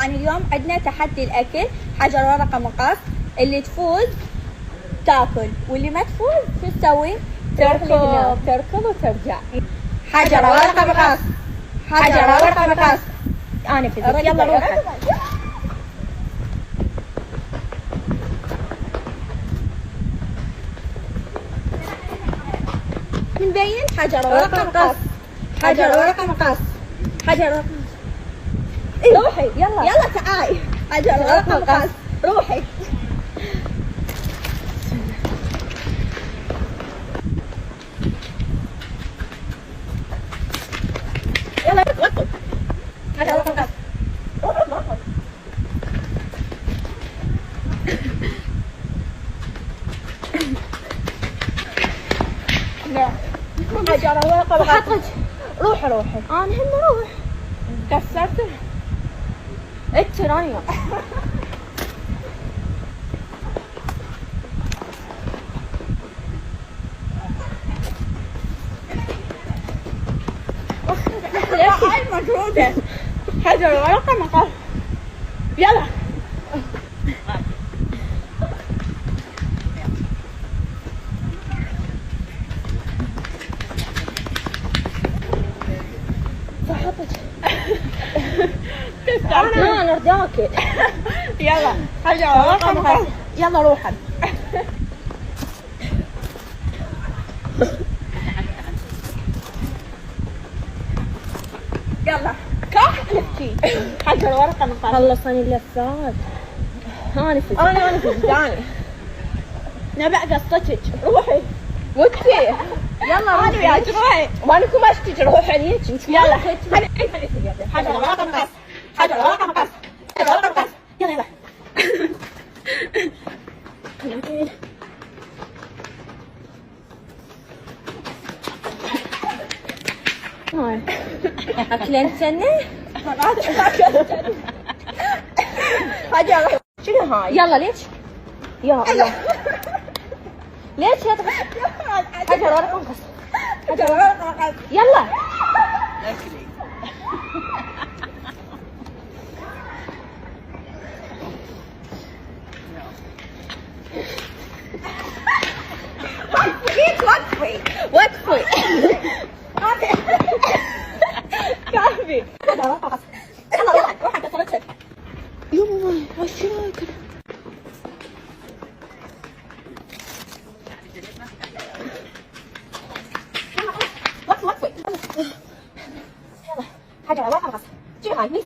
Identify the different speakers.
Speaker 1: طبعا اليوم عندنا تحدي الأكل، حجر ورقة مقص. اللي تفوز تاكل، واللي ما تفوز شو تسوي؟ تركض وترجع. حجر ورقة مقص، حجر ورقة مقص. أنا فزت. يلا روحي. نبين حجر ورقة مقص، حجر ورقة مقص، حجر ورقة مقص. روحي يلا يلا تعالي. حجر ورقة مقص، روحي. يلا ركض. حجر ورقة مقص. حجر ورقة مقص. روحي روحي. أنا هم روح. كسرته. الترانيا. هاي مجهودة. حجر ورقة مقص. يلا. صحتك. انا رجاكي. يلا حجر ورقة مقص. يلا روحا. يلا كح لفتي. حجر ورقة مقص. خلصني اللفات. انا فزت. نبع قصتك. روحي. وتي. يلا روحي. انا وياك روحي. وانكم اشتي روحي عليك. يلا حجر ورقة مقص، حجر ورقة مقص، حجر ورقة مقص. يلا يلا. هاي اكلين سنة. حجر. شنو هاي؟ يلا ليش؟ يا الله. ليش يا حجر ورقة مقص. حجر ورقة مقص. يلا.